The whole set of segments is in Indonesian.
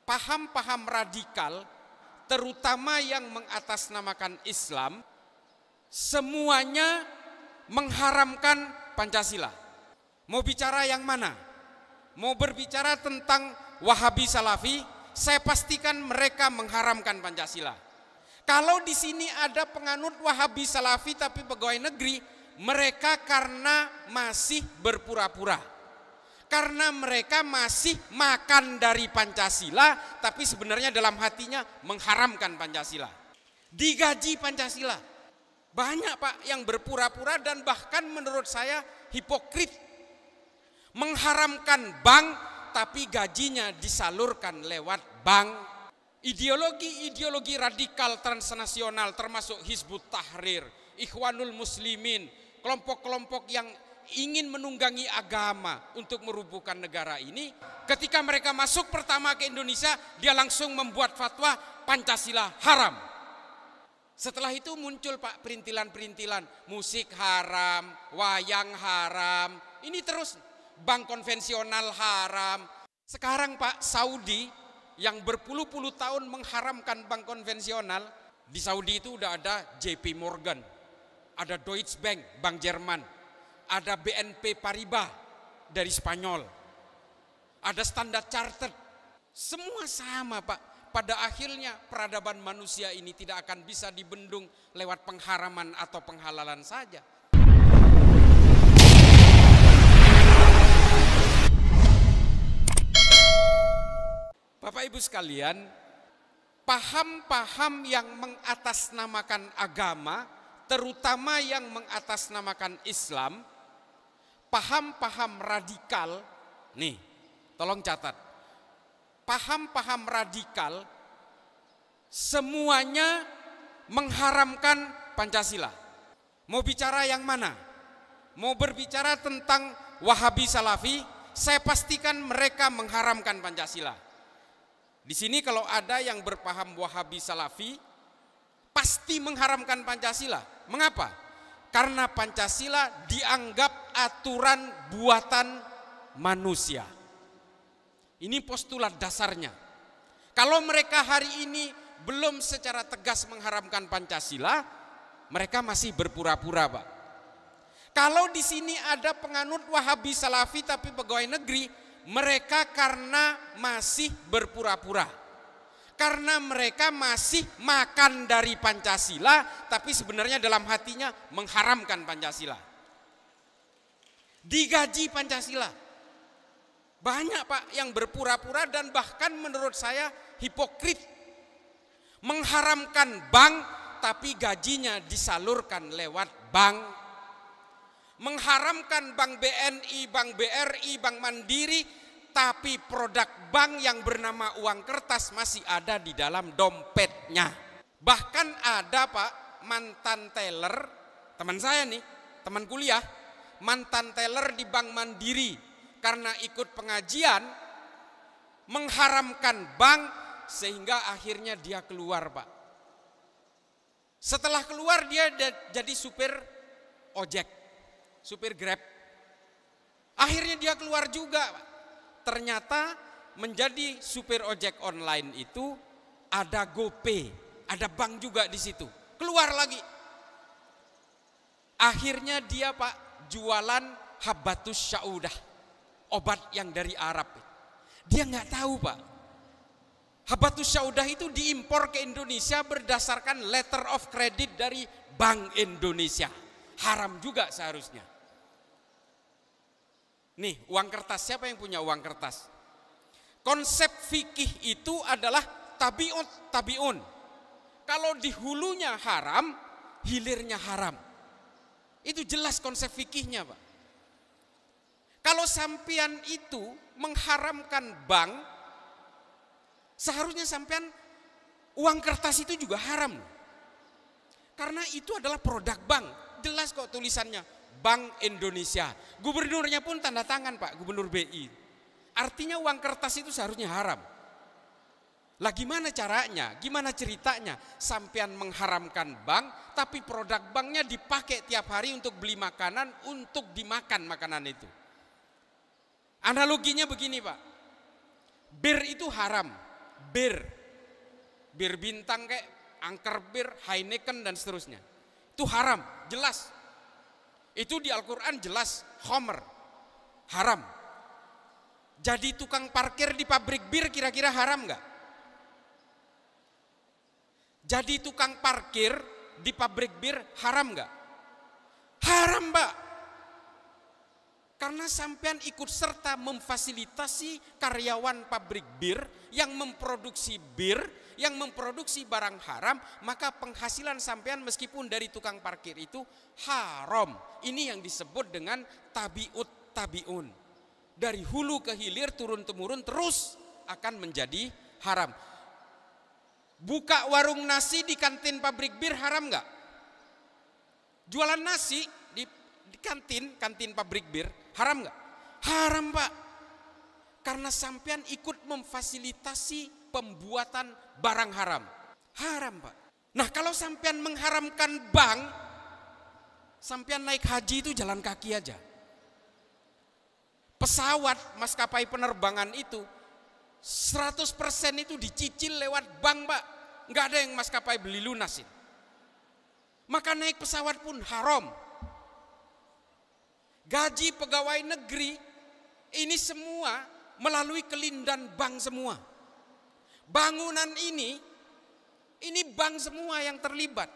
paham-paham radikal, terutama yang mengatasnamakan Islam, semuanya mengharamkan Pancasila. Mau bicara yang mana? Mau berbicara tentang Wahabi Salafi, saya pastikan mereka mengharamkan Pancasila. Kalau di sini ada penganut Wahabi Salafi tapi pegawai negeri, mereka karena masih berpura-pura. Karena mereka masih makan dari Pancasila, tapi sebenarnya dalam hatinya mengharamkan Pancasila. Digaji Pancasila. Banyak Pak yang berpura-pura dan bahkan menurut saya hipokrit. Mengharamkan bank, tapi gajinya disalurkan lewat bank. Ideologi-ideologi radikal transnasional termasuk Hizbut Tahrir, Ikhwanul Muslimin, kelompok-kelompok yang ingin menunggangi agama untuk merubuhkan negara ini, ketika mereka masuk pertama ke Indonesia, dia langsung membuat fatwa Pancasila haram. Setelah itu muncul Pak perintilan-perintilan, musik haram, wayang haram, ini terus bank konvensional haram. Sekarang Pak Saudi yang berpuluh-puluh tahun mengharamkan bank konvensional, di Saudi itu udah ada JP Morgan, ada Deutsche Bank, Bank Jerman, ada BNP Paribas dari Spanyol, ada Standard Chartered, semua sama Pak. Pada akhirnya peradaban manusia ini tidak akan bisa dibendung lewat pengharaman atau penghalalan saja. Bapak Ibu sekalian, paham-paham yang mengatasnamakan agama, terutama yang mengatasnamakan Islam, paham-paham radikal, nih tolong catat, paham-paham radikal semuanya mengharamkan Pancasila. Mau bicara yang mana? Mau berbicara tentang Wahabi Salafi, saya pastikan mereka mengharamkan Pancasila. Di sini kalau ada yang berpaham Wahabi Salafi, pasti mengharamkan Pancasila. Mengapa? Karena Pancasila dianggap aturan buatan manusia. Ini postulat dasarnya. Kalau mereka hari ini belum secara tegas mengharamkan Pancasila, mereka masih berpura-pura, Pak. Kalau di sini ada penganut Wahabi Salafi tapi pegawai negeri, mereka karena masih berpura-pura. Karena mereka masih makan dari Pancasila, tapi sebenarnya dalam hatinya mengharamkan Pancasila. Digaji Pancasila. Banyak Pak yang berpura-pura dan bahkan menurut saya hipokrit. Mengharamkan bank, tapi gajinya disalurkan lewat bank. Mengharamkan Bank BNI, Bank BRI, Bank Mandiri, tapi produk bank yang bernama uang kertas masih ada di dalam dompetnya. Bahkan ada Pak mantan teller, teman saya nih, teman kuliah, mantan teller di Bank Mandiri karena ikut pengajian mengharamkan bank sehingga akhirnya dia keluar, Pak. Setelah keluar dia jadi supir ojek, supir Grab. Akhirnya dia keluar juga, Pak. Ternyata menjadi supir ojek online itu ada GoPay, ada bank juga di situ. Keluar lagi. Akhirnya dia Pak jualan Habbatus Saudah, obat yang dari Arab. Dia nggak tahu Pak. Habbatus Saudah itu diimpor ke Indonesia berdasarkan letter of credit dari Bank Indonesia. Haram juga seharusnya. Nih, uang kertas, siapa yang punya uang kertas? Konsep fikih itu adalah tabiun. Kalau di hulunya haram, hilirnya haram. Itu jelas konsep fikihnya, Pak. Kalau sampean itu mengharamkan bank, seharusnya sampean uang kertas itu juga haram. Karena itu adalah produk bank. Jelas kok tulisannya. Bank Indonesia, gubernurnya pun tanda tangan Pak, gubernur BI. Artinya uang kertas itu seharusnya haram. Lah gimana caranya, gimana ceritanya sampean mengharamkan bank, tapi produk banknya dipakai tiap hari untuk beli makanan, untuk dimakan makanan itu. Analoginya begini Pak, bir itu haram, bir, bir bintang kayak angker bir, Heineken dan seterusnya. Itu haram, jelas. Itu di Al-Quran jelas, khamr, haram. Jadi tukang parkir di pabrik bir kira-kira haram nggak? Jadi tukang parkir di pabrik bir haram nggak? Haram, Mbak. Karena sampean ikut serta memfasilitasi karyawan pabrik bir yang memproduksi bir, yang memproduksi barang haram, maka penghasilan sampean meskipun dari tukang parkir itu haram. Ini yang disebut dengan tabiut tabiun. Dari hulu ke hilir, turun-temurun terus akan menjadi haram. Buka warung nasi di kantin pabrik bir haram nggak? Jualan nasi di kantin pabrik bir haram nggak? Haram, Pak. Karena sampean ikut memfasilitasi pembuatan barang haram. Haram, Pak. Nah, kalau sampean mengharamkan bank, sampean naik haji itu jalan kaki aja. Pesawat maskapai penerbangan itu 100% itu dicicil lewat bank, Pak. Nggak ada yang maskapai beli lunasin. Maka naik pesawat pun haram. Gaji pegawai negeri ini semua melalui kelindan bank semua. Bangunan ini bank semua yang terlibat.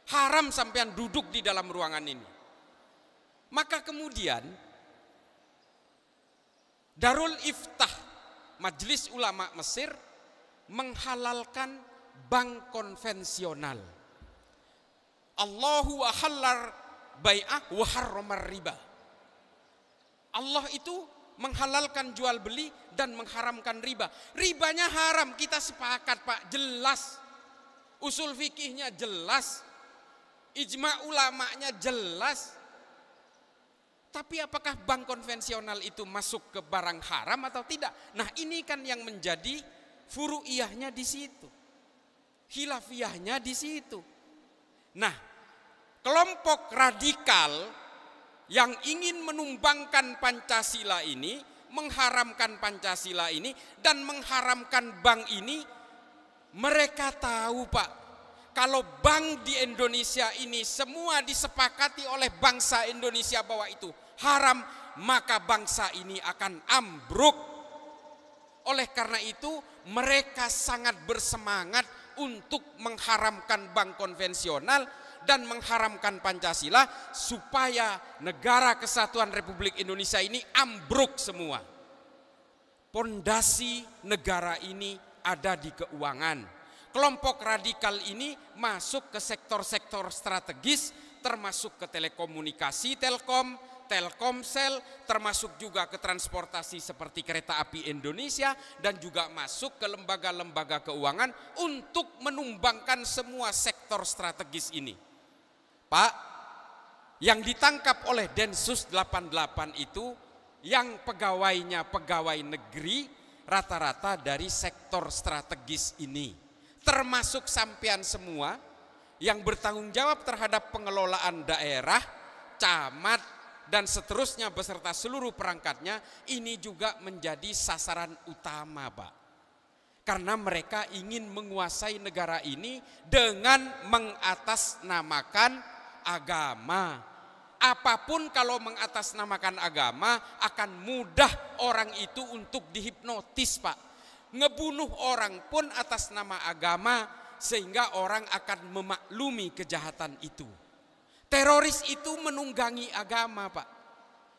Haram sampean duduk di dalam ruangan ini. Maka kemudian Darul Iftah, Majelis Ulama Mesir menghalalkan bank konvensional. Allahu ahallar bai'ah wa harramar riba. Allah itu menghalalkan jual beli dan mengharamkan riba. Ribanya haram, kita sepakat, Pak, jelas. Usul fikihnya jelas. Ijma ulamanya jelas. Tapi apakah bank konvensional itu masuk ke barang haram atau tidak? Nah, ini kan yang menjadi furu'iyahnya di situ. Khilafiyahnya di situ. Nah, kelompok radikal yang ingin menumbangkan Pancasila ini, mengharamkan Pancasila ini, dan mengharamkan bank ini, mereka tahu, Pak, kalau bank di Indonesia ini semua disepakati oleh bangsa Indonesia bahwa itu haram, maka bangsa ini akan ambruk. Oleh karena itu, mereka sangat bersemangat untuk mengharamkan bank konvensional dan mengharamkan Pancasila supaya negara kesatuan Republik Indonesia ini ambruk semua. Pondasi negara ini ada di keuangan. Kelompok radikal ini masuk ke sektor-sektor strategis, termasuk ke telekomunikasi, Telkomsel, termasuk juga ke transportasi seperti kereta api Indonesia, dan juga masuk ke lembaga-lembaga keuangan untuk menumbangkan semua sektor strategis ini. Pak, yang ditangkap oleh Densus 88 itu, yang pegawainya pegawai negeri, rata-rata dari sektor strategis ini. Termasuk sampean semua yang bertanggung jawab terhadap pengelolaan daerah, camat, dan seterusnya beserta seluruh perangkatnya, ini juga menjadi sasaran utama, Pak. Karena mereka ingin menguasai negara ini dengan mengatasnamakan agama. Apapun kalau mengatasnamakan agama akan mudah orang itu untuk dihipnotis, Pak. Ngebunuh orang pun atas nama agama sehingga orang akan memaklumi kejahatan itu. Teroris itu menunggangi agama, Pak.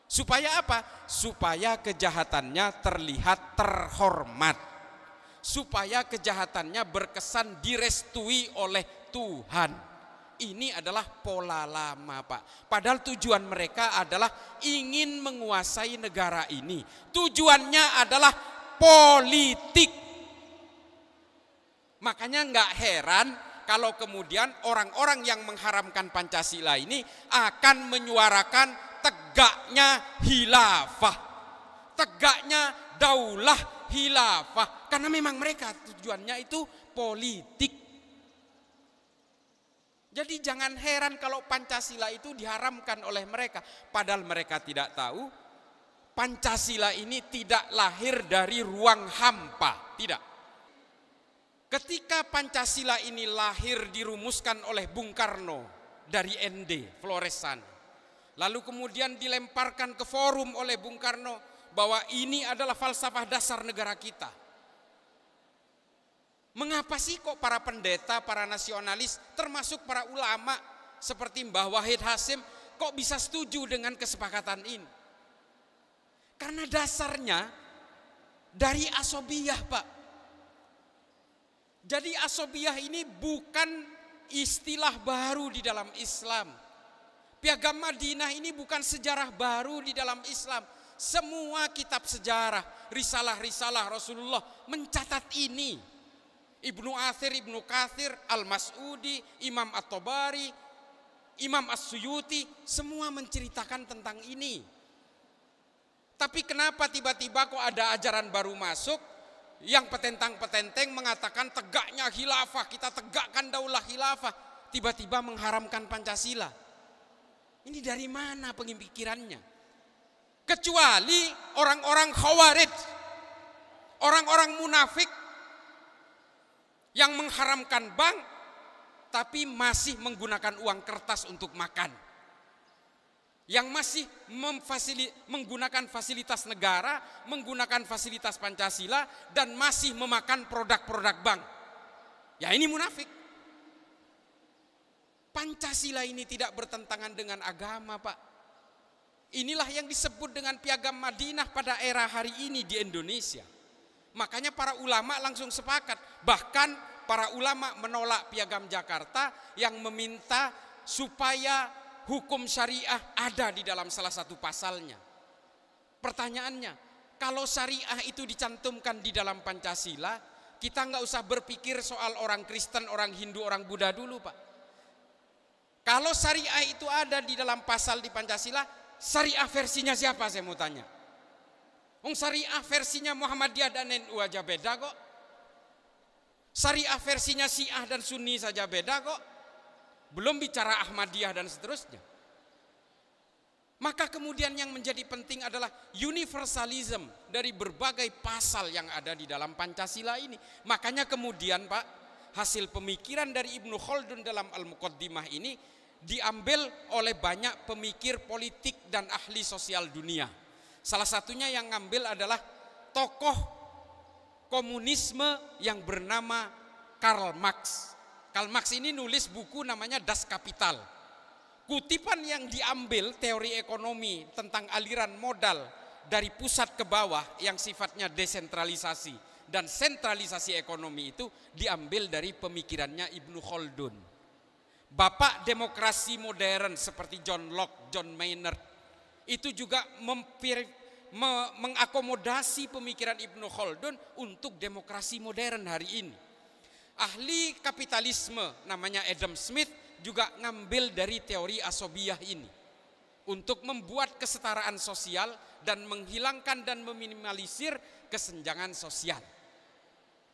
Supaya apa? Supaya kejahatannya terlihat terhormat. Supaya kejahatannya berkesan direstui oleh Tuhan. Ini adalah pola lama, Pak. Padahal tujuan mereka adalah ingin menguasai negara ini. Tujuannya adalah politik. Makanya nggak heran kalau kemudian orang-orang yang mengharamkan Pancasila ini akan menyuarakan tegaknya khilafah, tegaknya daulah khilafah, karena memang mereka tujuannya itu politik. Jadi jangan heran kalau Pancasila itu diharamkan oleh mereka, padahal mereka tidak tahu Pancasila ini tidak lahir dari ruang hampa, tidak. Ketika Pancasila ini lahir dirumuskan oleh Bung Karno dari ND, Flores sana. Lalu kemudian dilemparkan ke forum oleh Bung Karno bahwa ini adalah falsafah dasar negara kita. Mengapa sih kok para pendeta, para nasionalis, termasuk para ulama seperti Mbah Wahid Hasyim kok bisa setuju dengan kesepakatan ini? Karena dasarnya dari asobiyah, Pak. Jadi asobiyah ini bukan istilah baru di dalam Islam. Piagam Madinah ini bukan sejarah baru di dalam Islam. Semua kitab sejarah, risalah-risalah Rasulullah mencatat ini. Ibnu Athir, Ibnu Kathir, Al-Mas'udi, Imam At-Tabari, Imam As-Suyuti, semua menceritakan tentang ini. Tapi kenapa tiba-tiba kok ada ajaran baru masuk yang petentang-petenteng mengatakan tegaknya khilafah, kita tegakkan daulah khilafah, tiba-tiba mengharamkan Pancasila. Ini dari mana pemikirannya? Kecuali orang-orang khawarij, orang-orang munafik yang mengharamkan bank tapi masih menggunakan uang kertas untuk makan, yang masih menggunakan fasilitas negara, menggunakan fasilitas Pancasila, dan masih memakan produk-produk bank. Ya ini munafik. Pancasila ini tidak bertentangan dengan agama, Pak. Inilah yang disebut dengan Piagam Madinah pada era hari ini di Indonesia. Makanya para ulama langsung sepakat. Bahkan para ulama menolak Piagam Jakarta yang meminta supaya hukum syariah ada di dalam salah satu pasalnya. Pertanyaannya, kalau syariah itu dicantumkan di dalam Pancasila, kita nggak usah berpikir soal orang Kristen, orang Hindu, orang Buddha dulu, Pak. Kalau syariah itu ada di dalam pasal di Pancasila, syariah versinya siapa saya mau tanya? Syariah versinya Muhammadiyah dan NU aja beda kok. Syariah versinya Syiah dan Sunni saja beda kok. Belum bicara Ahmadiyah dan seterusnya. Maka kemudian yang menjadi penting adalah universalism dari berbagai pasal yang ada di dalam Pancasila ini. Makanya kemudian, Pak, hasil pemikiran dari Ibnu Khaldun dalam Al-Muqaddimah ini diambil oleh banyak pemikir politik dan ahli sosial dunia. Salah satunya yang ngambil adalah tokoh komunisme yang bernama Karl Marx. Karl Marx ini nulis buku namanya Das Kapital. Kutipan yang diambil teori ekonomi tentang aliran modal dari pusat ke bawah yang sifatnya desentralisasi dan sentralisasi ekonomi itu diambil dari pemikirannya Ibnu Khaldun. Bapak demokrasi modern seperti John Locke, John Maynard itu juga mengakomodasi pemikiran Ibnu Khaldun untuk demokrasi modern hari ini. Ahli kapitalisme namanya Adam Smith juga ngambil dari teori asobiyah ini untuk membuat kesetaraan sosial dan menghilangkan dan meminimalisir kesenjangan sosial.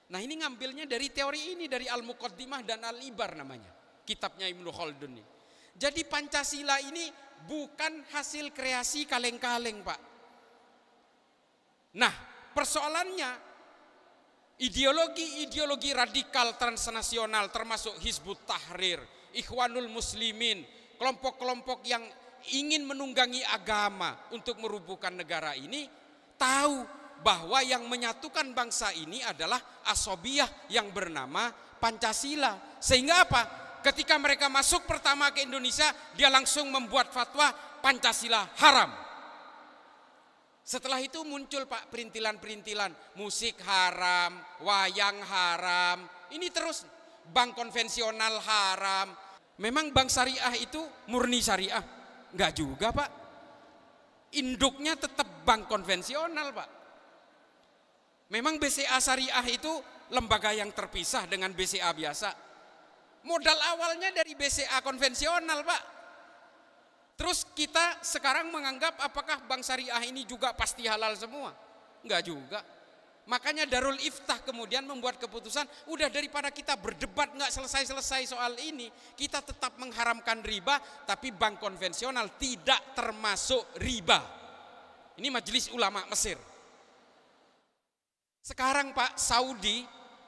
Nah ini ngambilnya dari teori ini, dari Al-Muqaddimah dan Al-Ibar namanya, kitabnya Ibnu Khaldun ini. Jadi Pancasila ini bukan hasil kreasi kaleng-kaleng, Pak. Nah persoalannya ideologi radikal transnasional termasuk Hizbut Tahrir, Ikhwanul Muslimin, kelompok-kelompok yang ingin menunggangi agama untuk merubuhkan negara ini tahu bahwa yang menyatukan bangsa ini adalah asobiyah yang bernama Pancasila. Sehingga apa? Ketika mereka masuk pertama ke Indonesia, dia langsung membuat fatwa Pancasila haram. Setelah itu muncul, Pak, perintilan-perintilan, musik haram, wayang haram, ini terus bank konvensional haram. Memang bank syariah itu murni syariah? Enggak juga, Pak. Induknya tetap bank konvensional, Pak. Memang BCA syariah itu lembaga yang terpisah dengan BCA biasa. Modal awalnya dari BCA konvensional, Pak. Terus kita sekarang menganggap apakah bank syariah ini juga pasti halal semua? Enggak juga. Makanya Darul Iftah kemudian membuat keputusan, udah daripada kita berdebat nggak selesai-selesai soal ini, kita tetap mengharamkan riba, tapi bank konvensional tidak termasuk riba. Ini Majelis Ulama Mesir. Sekarang Pak, Saudi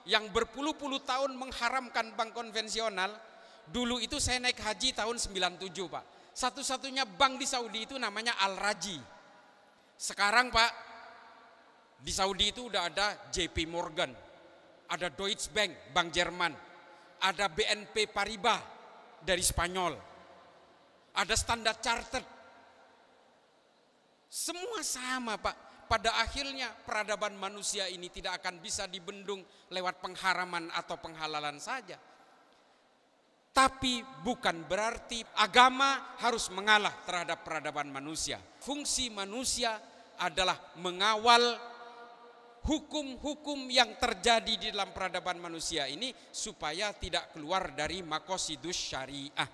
yang berpuluh-puluh tahun mengharamkan bank konvensional. Dulu itu saya naik haji tahun 97 Pak. Satu-satunya bank di Saudi itu namanya Al-Raji. Sekarang Pak, di Saudi itu udah ada JP Morgan, ada Deutsche Bank, Bank Jerman, ada BNP Paribas dari Spanyol, ada Standard Chartered. Semua sama Pak. Pada akhirnya peradaban manusia ini tidak akan bisa dibendung lewat pengharaman atau penghalalan saja. Tapi bukan berarti agama harus mengalah terhadap peradaban manusia. Fungsi manusia adalah mengawal hukum-hukum yang terjadi di dalam peradaban manusia ini supaya tidak keluar dari maqasidus syariah.